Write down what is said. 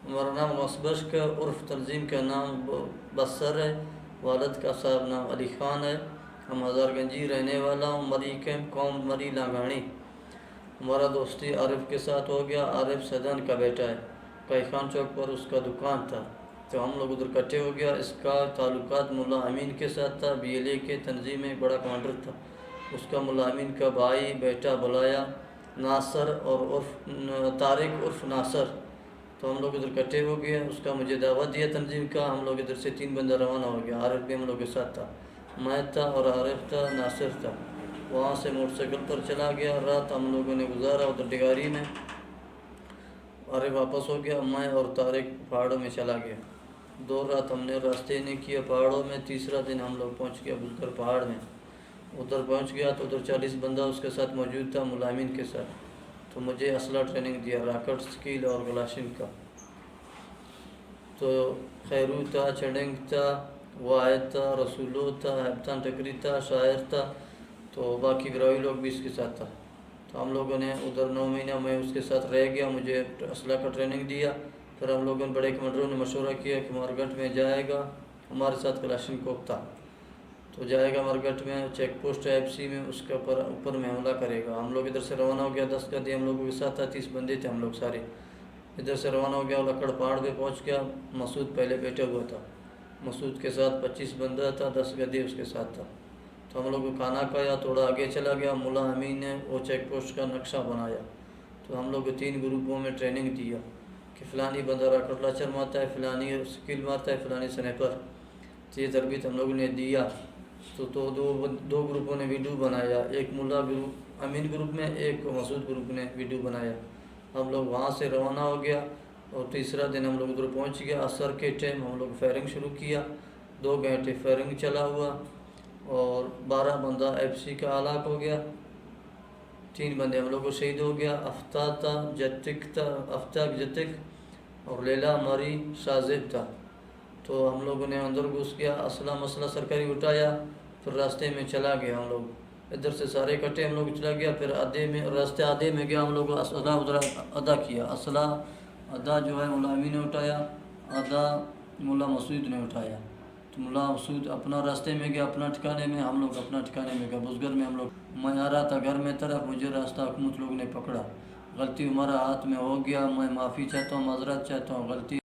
ہمارا نام غصبش کا عرف تنظیم کا نام بسر ہے، والد کا صاحب نام علی خان ہے، ہم ہزار گنجی رہنے والا ہوں، مری کیمپ قوم مری لانگانی۔ ہمارا دوستی عارف کے ساتھ ہو گیا۔ عارف سدن کا بیٹا ہے، کئی خان چوک پر اس کا دکان تھا، تو ہم لوگ ادھر اکٹھے ہو گیا۔ اس کا تعلقات ملا امین کے ساتھ تھا، بی ایل اے کے تنظیم میں ایک بڑا کمانڈر تھا۔ اس کا ملا امین کا بھائی بیٹا بلایا ناصر اور عرف طارق عرف ناصر، تو ہم لوگ ادھر اکٹھے ہو گئے۔ اس کا مجھے دعوت دیا تنظیم کا، ہم لوگ ادھر سے 3 بندہ روانہ ہو گیا۔ عارف بھی ہم لوگ کے ساتھ تھا، میں تھا اور عارف تھا، ناصر تھا۔ وہاں سے موٹر سائیکل پر چلا گیا، رات ہم لوگوں نے گزارا ادھر ڈگاری میں۔ عارف واپس ہو گیا، میں اور طارق پہاڑوں میں چلا گیا۔ 2 رات ہم نے راستے نہیں کیا پہاڑوں میں۔ تیسرا دن ہم لوگ پہنچ گیا بزگر پہاڑ میں۔ ادھر پہنچ گیا تو ادھر 40 بندہ اس کے ساتھ موجود تھا، ملامین کے ساتھ، تو مجھے اسلحہ ٹریننگ دیا، راکٹ سکیل اور گلاشن کا۔ تو خیرو تھا، چڑنگ تھا، واحد تھا، رسولو تھا، ہیبتان ٹکری تھا، شاعر تھا، تو باقی گراوی لوگ بھی اس کے ساتھ تھا۔ تو ہم لوگوں نے ادھر 9 مہینہ میں اس کے ساتھ رہ گیا، مجھے اسلحہ کا ٹریننگ دیا۔ پھر ہم لوگوں نے بڑے کمانڈروں نے مشورہ کیا کہ مارگٹ میں جائے گا، ہمارے ساتھ کلاشن کوپ تھا، تو جائے گا مارگٹ میں، چیک پوسٹ ایف سی میں، اس کے اوپر میں حملہ کرے گا۔ ہم لوگ ادھر سے روانہ ہو گیا، 10 گدی ہم لوگوں کے ساتھ تھا، 30 بندے تھے ہم لوگ سارے۔ ادھر سے روانہ ہو گیا، لکڑ پہاڑ پہ پہنچ گیا۔ مسعود پہلے بیٹھا ہوا تھا، مسعود کے ساتھ 25 بندہ تھا، 10 گدی اس کے ساتھ تھا۔ تو ہم لوگ کو کھانا کھایا، تھوڑا آگے چلا گیا، ملا امین نے وہ چیک پوسٹ کا نقشہ بنایا۔ تو ہم لوگ کو 3 گروپوں میں ٹریننگ دیا کہ فلانی بندہ راکٹ لاچر مارتا ہے، فلانی سکیل مارتا ہے، فلانی سنیپر۔ تو یہ تربیت ہم لوگوں نے دیا۔ تو دو گروپوں نے ویڈیو بنایا، ایک ملا گروپ امین گروپ میں، ایک مسعود گروپ نے ویڈیو بنایا۔ ہم لوگ وہاں سے روانہ ہو گیا، اور تیسرا دن ہم لوگ ادھر پہنچ گیا۔ عصر کے ٹائم ہم لوگ فائرنگ شروع کیا، 2 گھنٹے فائرنگ چلا ہوا، اور 12 بندہ ایف سی کا ہلاک ہو گیا، 3 بندے ہم لوگ کو شہید ہو گیا۔ افتاق جتک اور لیلا مری شازب تھا۔ تو ہم لوگوں نے اندر گھس گیا، اسلحہ مسئلہ سرکاری اٹھایا، پھر راستے میں چلا گیا ہم لوگ ادھر سے سارے اکٹھے ہم لوگ چلا گیا۔ پھر راستے آدھے میں گیا، ہم لوگ اسلحہ ادھر ادا کیا۔ اسلحہ ادا جو ہے ملا امین نے اٹھایا، ادا ملا مسعود نے اٹھایا۔ تو ملا مسعود اپنا راستے میں گیا، اپنا ٹھکانے میں، ہم لوگ اپنا ٹھکانے میں گیا بزگر میں۔ ہم لوگ میں آ رہا تھا گھر میں طرف، مجھے راستہ حکومت لوگ نے پکڑا، غلطی ہمارا ہاتھ میں ہو گیا، میں معافی چاہتا ہوں، معذرت چاہتا ہوں، غلطی